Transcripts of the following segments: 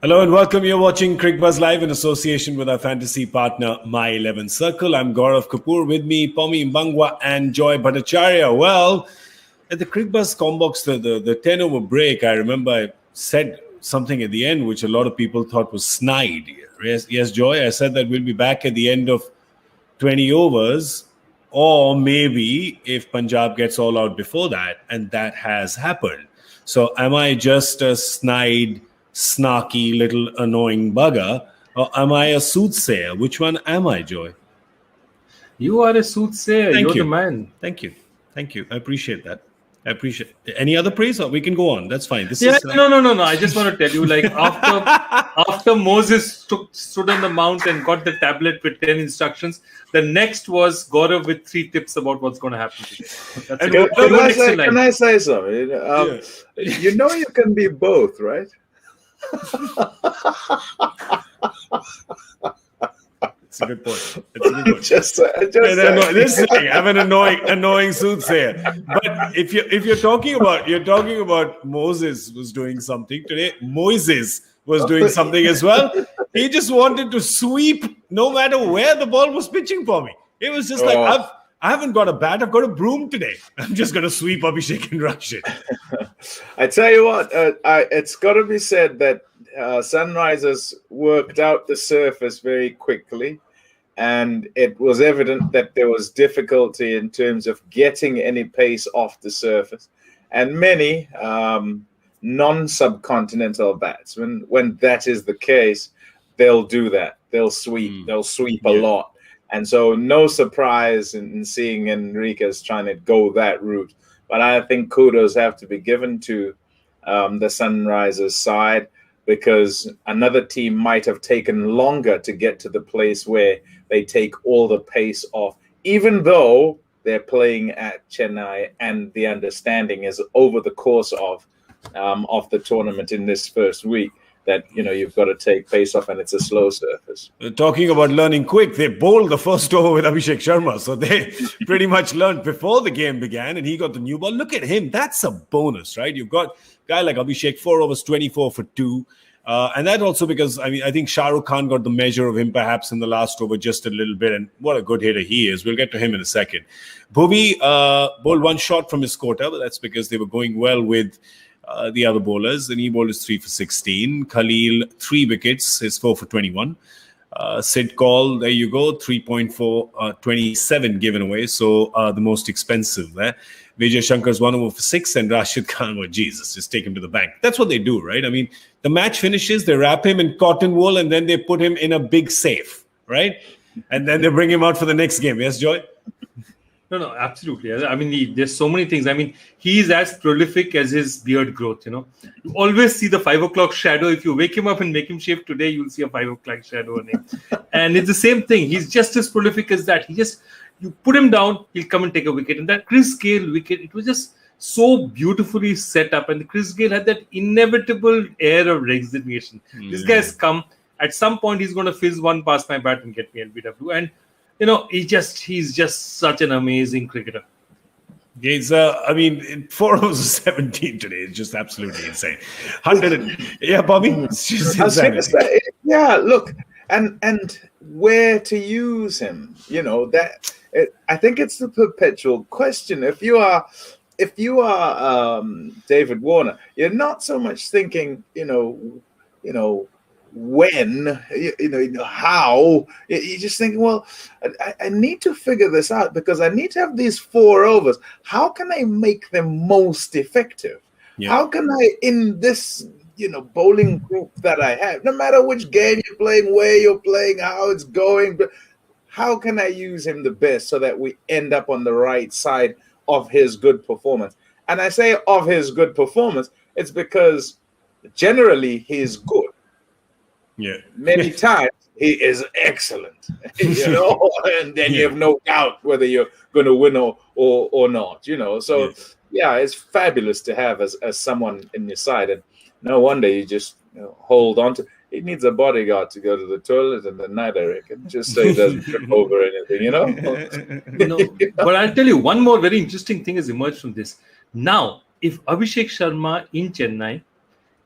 Hello and welcome. You're watching Cricbuzz Live in association with our fantasy partner, My 11 Circle. I'm Gaurav Kapur. With me, Pommie, Mbangwa and Joy Bhattacharjya. Well, at the Cricbuzz Combox, the 10-over break, I remember I said something at the end which a lot of people thought was snide. Yes, Joy, I said that we'll be back at the end of 20 overs, or maybe if Punjab gets all out before that, and that has happened. So am I just a snide, snarky little annoying bugger, or am I a soothsayer? Which one am I, Joy? You are a soothsayer. You're the man. Thank you. I appreciate that. Any other praise, or we can go on? That's fine. No. I just want to tell you, like after Moses stood on the mount and got the tablet with 10 instructions, the next was Gaurav with 3 tips about what's going to happen today. Can I say something? You know you can be both, right? It's a good point. I'm an annoying soothsayer. But if you're talking about Moses was doing something today. Moises was doing something as well. He just wanted to sweep no matter where the ball was pitching for me. It was just like I haven't got a bat. I've got a broom today. I'm just going to sweep Abhishek and Rashid. I tell you what, it's got to be said that Sunrisers worked out the surface very quickly, and it was evident that there was difficulty in terms of getting any pace off the surface. And many non-subcontinental batsmen, when that is the case, they'll do that. They'll sweep. They'll sweep a lot. And so no surprise in seeing Enriquez trying to go that route. But I think kudos have to be given to the Sunrisers side, because another team might have taken longer to get to the place where they take all the pace off, even though they're playing at Chennai and the understanding is over the course of the tournament in this first week that, you've got to take pace off, and it's a slow surface. Talking about learning quick, they bowled the first over with Abhishek Sharma. So they pretty much learned before the game began, and he got the new ball. Look at him. That's a bonus, right? You've got a guy like Abhishek, 4 overs, 24 for 2. And that also because, I think Shah Rukh Khan got the measure of him perhaps in the last over just a little bit. And what a good hitter he is. We'll get to him in a second. Bhuvi bowled 1 shot from his quota, but that's because they were going well with the other bowlers. And he bowled his 3 for 16. Khalil, 3 wickets, his 4 for 21. Sid Kaul, there you go, 3.4, 27 given away. So the most expensive there. Vijay Shankar's 1 over for 6, and Rashid Khan, Jesus, just take him to the bank. That's what they do, right? I mean, the match finishes, they wrap him in cotton wool, and then they put him in a big safe, right? And then they bring him out for the next game. Yes, Joy? No, absolutely. I mean, there's so many things. I mean, he's as prolific as his beard growth, You always see the 5 o'clock shadow. If you wake him up and make him shave today, you'll see a 5 o'clock shadow on him. And it's the same thing. He's just as prolific as that. You put him down, he'll come and take a wicket. And that Chris Gayle wicket, it was just so beautifully set up. And Chris Gayle had that inevitable air of resignation. This guy's come. At some point, he's going to fizz one past my bat and get me LBW. And, he's just such an amazing cricketer. He's, 4 overs of 17 today is just absolutely insane. 100, Bobby? It's just insanity. Look, and where to use him, I think it's the perpetual question. If you are David Warner, you're not so much thinking, when, how. You're just thinking, well, I need to figure this out because I need to have these 4 overs. How can I make them most effective? Yeah. How can I, in this, bowling group that I have, no matter which game you're playing, where you're playing, how it's going, but how can I use him the best so that we end up on the right side of his good performance? And I say of his good performance, it's because generally he's good. Yeah. Many times he is excellent, and then you have no doubt whether you're going to win or not, So, it's fabulous to have as someone in your side. And no wonder you just hold on to. He needs a bodyguard to go to the toilet in the night, I reckon, just so he doesn't trip over anything, But I'll tell you, one more very interesting thing has emerged from this. Now, if Abhishek Sharma in Chennai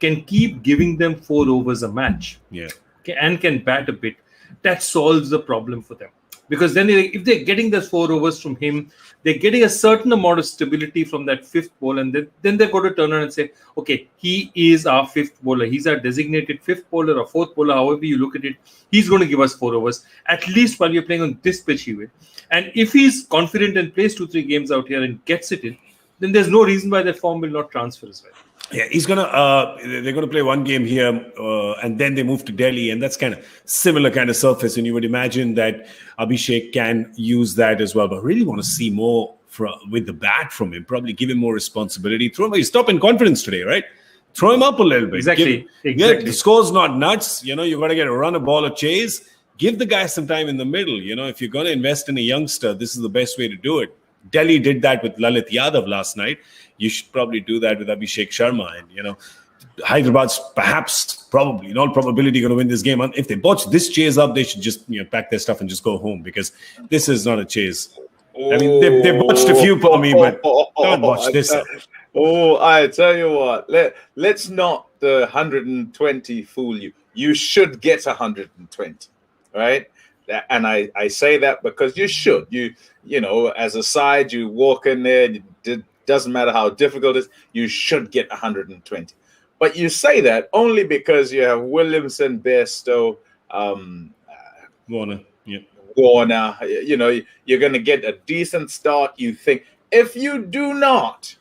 can keep giving them 4 overs a match, and can bat a bit, that solves the problem for them. Because then if they're getting those 4 overs from him, they're getting a certain amount of stability from that 5th ball, and then they're going to turn around and say, okay, he is our 5th bowler. He's our designated 5th bowler or 4th bowler, however you look at it. He's going to give us 4 overs. At least while you're playing on this pitch, he will. And if he's confident and plays 2-3 games out here and gets it in, then there's no reason why that form will not transfer as well. Yeah, they're gonna play one game here, and then they move to Delhi, and that's kind of similar kind of surface. And you would imagine that Abhishek can use that as well. But I really want to see more with the bat from him. Probably give him more responsibility. Throw him. He's top in confidence today, right? Throw him up a little bit. Exactly. The score's not nuts. You got to get a run, a ball, a chase. Give the guy some time in the middle. If you're going to invest in a youngster, this is the best way to do it. Delhi did that with Lalit Yadav last night. You should probably do that with Abhishek Sharma. And, Hyderabad's probably, in all probability, going to win this game. And if they botch this chase up, they should just, pack their stuff and just go home, because this is not a chase. I mean, they botched a few, Pommie, but don't botch this up. I tell you what, let's not the 120 fool you. You should get 120, right? And I say that because you should. As a side, you walk in there, it doesn't matter how difficult it is, you should get 120. But you say that only because you have Williamson, Bairstow, Warner. Yeah. Warner. You're going to get a decent start, you think. If you do not,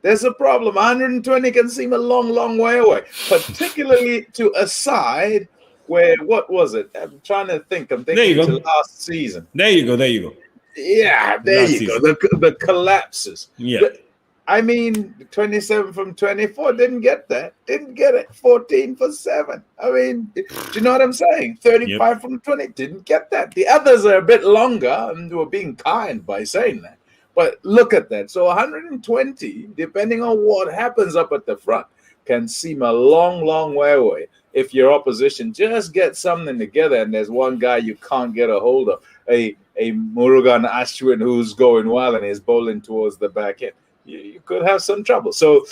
there's a problem. 120 can seem a long, long way away, particularly to a side where, what was it? I'm trying to think. I'm thinking to last season. There you go. Yeah, there last you season. go. The collapses. Yeah. But, 27 from 24 didn't get that. Didn't get it. 14 for 7. I mean, do you know what I'm saying? 35 from 20 didn't get that. The others are a bit longer, and we're being kind by saying that. But look at that. So 120, depending on what happens up at the front, can seem a long, long way away. If your opposition just gets something together and there's one guy you can't get a hold of, a Murugan Ashwin who's going well and is bowling towards the back end, you could have some trouble. So,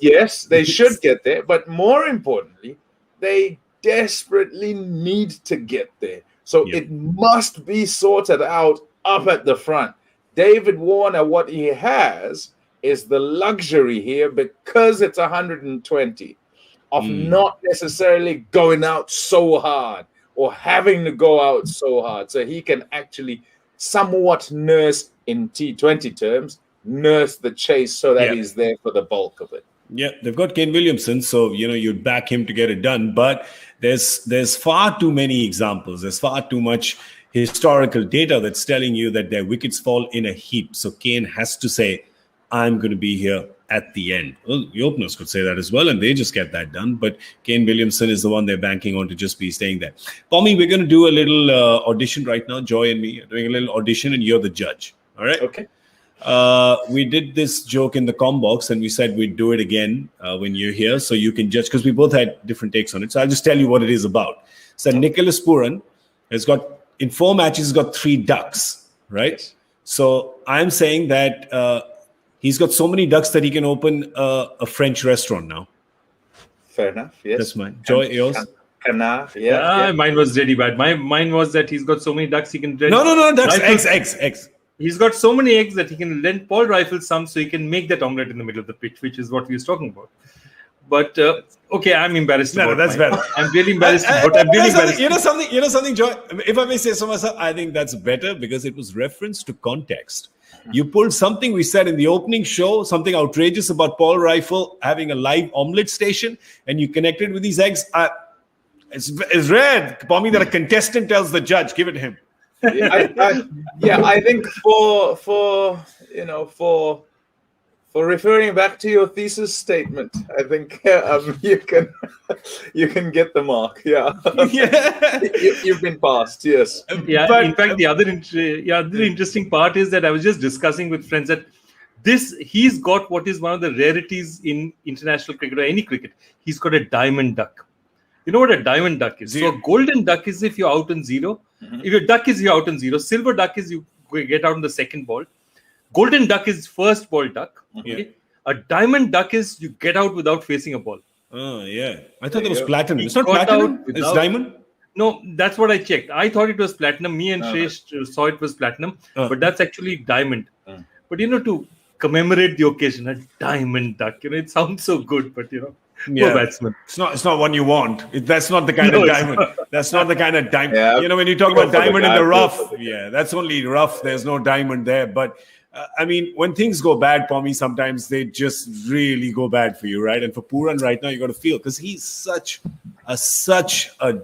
yes, they should get there. But more importantly, they desperately need to get there. So it must be sorted out up at the front. David Warner, what he has is the luxury here, because it's 120, of not necessarily going out so hard or having to go out so hard. So he can actually somewhat nurse, in T20 terms, nurse the chase so that he's there for the bulk of it. Yeah, they've got Kane Williamson, so you'd back him to get it done. But there's far too many examples. There's far too much historical data that's telling you that their wickets fall in a heap. So Kane has to say, I'm going to be here at the end. Well, the openers could say that as well, and they just get that done. But Kane Williamson is the one they're banking on to just be staying there. Pommie, we're going to do a little audition right now. Joy and me are doing a little audition, and you're the judge. All right? Okay. We did this joke in the com box, and we said we'd do it again when you're here, so you can judge, because we both had different takes on it. So I'll just tell you what it is about. So Nicholas Pooran has got, in 4 matches, he's got 3 ducks, right? Yes. So I'm saying that he's got so many ducks that he can open a French restaurant now. Fair enough. Yes. That's mine. Joy, yours? Canard. Yeah. Mine was really bad. Mine was that he's got so many ducks he can. No, ducks. Eggs. He's got so many eggs that he can lend Paul Rifle some, so he can make that omelette in the middle of the pitch, which is what we was talking about. But okay, I'm embarrassed. No, that's mine. better. I'm really embarrassed. Embarrassed. You know something, Joy. If I may say so myself, I think that's better because it was reference to context. You pulled something we said in the opening show, something outrageous about Paul Rifle having a live omelette station, and you connected with these eggs. It's rare, Pommie, that a contestant tells the judge, give it to him. I think for referring back to your thesis statement, I think you can get the mark. Yeah, you've been passed. Yes. Yeah. But, in fact, the other interesting part is that I was just discussing with friends that he's got what is one of the rarities in international cricket or any cricket. He's got a diamond duck. You know what a diamond duck is? So a golden duck is if you're out on 0. Mm-hmm. If your duck is you're out on 0. Silver duck is you get out on the second ball. Golden duck is first ball duck. Okay? A diamond duck is you get out without facing a ball. Oh, yeah. I thought There it was you go. platinum. He It's not got platinum. out It's without- diamond. No, that's what I checked. I thought it was platinum. Me and Shresh saw it was platinum, but that's actually diamond. But to commemorate the occasion, a diamond duck. It sounds so good, but poor batsman. It's not one you want. That's not the kind of No, it's diamond. That's not the kind of diamond. Yeah, When you talk go about for the diamond in guy, the go rough, for the guy. that's only rough. There's no diamond there. But when things go bad, Pommie, sometimes they just really go bad for you, right? And for Pooran right now, you got to feel, because he's such a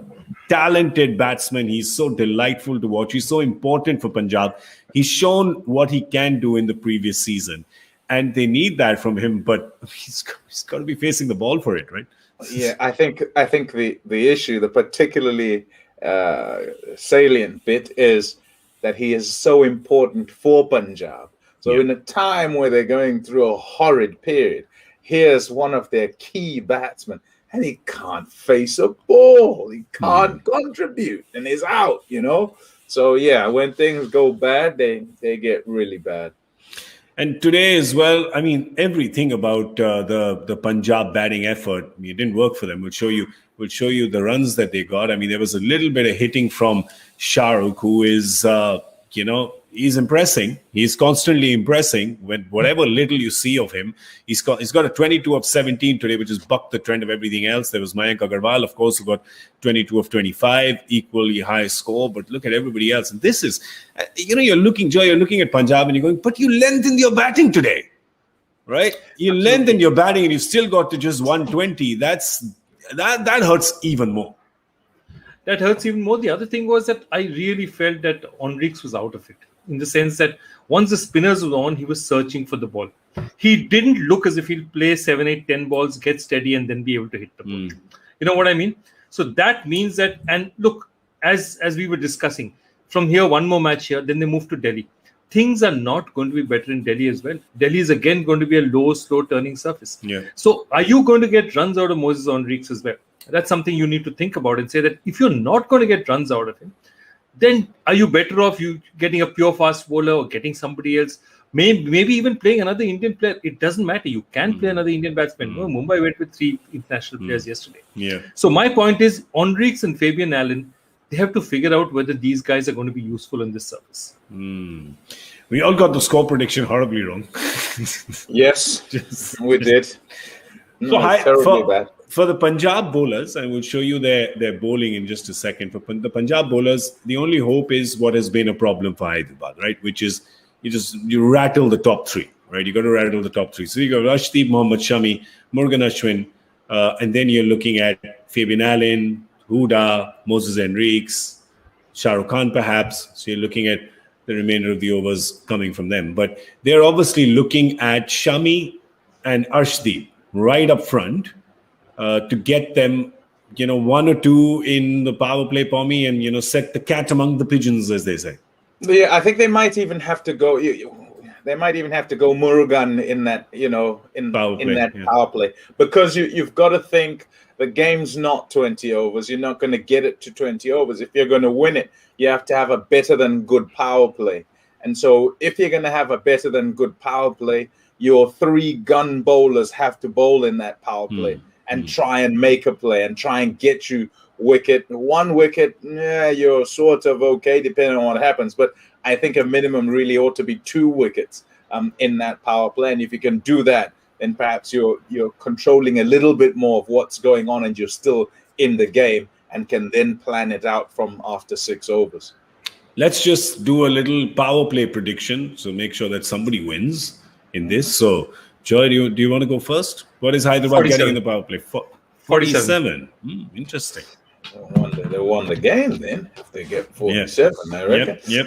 talented batsman. He's so delightful to watch. He's so important for Punjab. He's shown what he can do in the previous season, and they need that from him. But he's got to be facing the ball for it, right? Yeah, I think the issue, the particularly salient bit, is that he is so important for Punjab. So in a time where they're going through a horrid period, here's one of their key batsmen, and he can't face a ball. He can't contribute, and he's out. So yeah, when things go bad, they get really bad. And today as well, everything about the Punjab batting effort, it didn't work for them. We'll show you the runs that they got. There was a little bit of hitting from Shahrukh, who is, he's impressing. He's constantly impressing. When whatever little you see of him, he's got a 22 of 17 today, which has bucked the trend of everything else. There was Mayank Agarwal, of course, who got 22 of 25, equally high score. But look at everybody else. And this is, you're looking at Punjab and you're going, but you lengthened your batting today, right? You lengthened your batting and you still got to just 120. That hurts even more. That hurts even more. The other thing was that I really felt that Enriques was out of it, in the sense that once the spinners were on, he was searching for the ball. He didn't look as if he'll play 7, 8, 10 balls, get steady, and then be able to hit the ball. You know what I mean? So that means that, and look, as we were discussing, from here, one more match here, then they move to Delhi. Things are not going to be better in Delhi as well. Delhi is again going to be a low, slow turning surface. Yeah. So are you going to get runs out of Moses Enriques as well? That's something you need to think about and say that if you're not going to get runs out of him, then are you better off you getting a pure fast bowler or getting somebody else? Maybe even playing another Indian player. It doesn't matter. You can play another Indian batsman. No, Mumbai went with 3 international players yesterday. Yeah. So my point is, Enriques and Fabian Allen, they have to figure out whether these guys are going to be useful in this service. We all got the score prediction horribly wrong. Yes, we did. So Bad. For the Punjab bowlers, and we'll show you their bowling in just a second. For the Punjab bowlers, the only hope is what has been a problem for Hyderabad, right? Which is you rattle the top 3, right? You got to rattle the top 3. So you got Rashdeep, Mohammad Shami, Murugan Ashwin, and then you're looking at Fabian Allen, Huda, Moses Enriques, Shah Rukh Khan perhaps. So you're looking at the remainder of the overs coming from them. But they're obviously looking at Shami and Arshdeep right up front to get them, 1 or 2 in the power play, Pommie, and, set the cat among the pigeons, as they say. Yeah, I think they might even have to go. They might even have to go Murugan in that, power play, because you've got to think the game's not 20 overs. You're not going to get it to 20 overs. If you're going to win it, you have to have a better than good power play. And so, if you're going to have a better than good power play, your 3 gun bowlers have to bowl in that power play and try and make a play and try and get you wicket. 1 wicket, you're sort of okay depending on what happens. But I think a minimum really ought to be 2 wickets in that power play. And if you can do that, then perhaps you're controlling a little bit more of what's going on and you're still in the game and can then plan it out from after 6 overs. Let's just do a little power play prediction. So make sure that somebody wins in this. So, Joy, do you want to go first? What is Hyderabad 47. getting in the power play? 47. Interesting. They won the game then if they get 47, I reckon. Yep.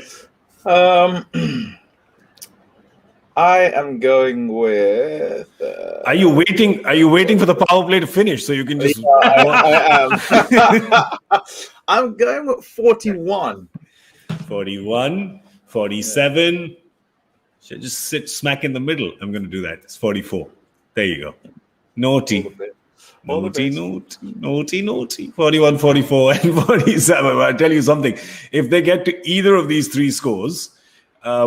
I am going with. Are you waiting? Are you waiting for the power play to finish so you can just? I am. I'm going with 41. 41, 47. Should just sit smack in the middle. I'm going to do that. It's 44. There you go. Naughty. 41, 44, and 47. I'll tell you something. If they get to either of these 3 scores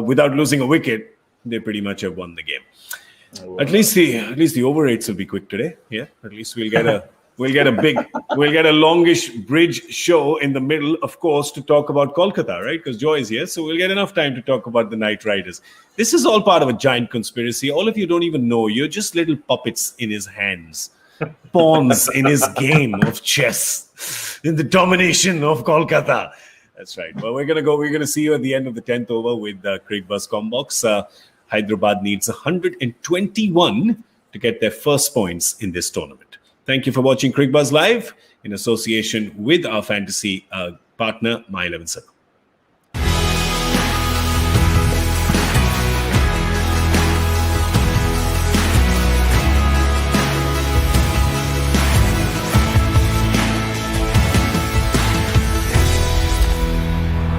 without losing a wicket, they pretty much have won the game. At least the over rates will be quick today. Yeah. At least we'll get a longish bridge show in the middle, of course, to talk about Kolkata, right? Because Joy is here, so we'll get enough time to talk about the Knight Riders. This is all part of a giant conspiracy. All of you don't even know. You're just little puppets in his hands, pawns in his game of chess, in the domination of Kolkata. That's right. Well, we're gonna see you at the end of the 10th over with Cricbuzz Combox. Hyderabad needs 121 to get their first points in this tournament. Thank you for watching Cricbuzz Live in association with our fantasy partner, My 11 Circle.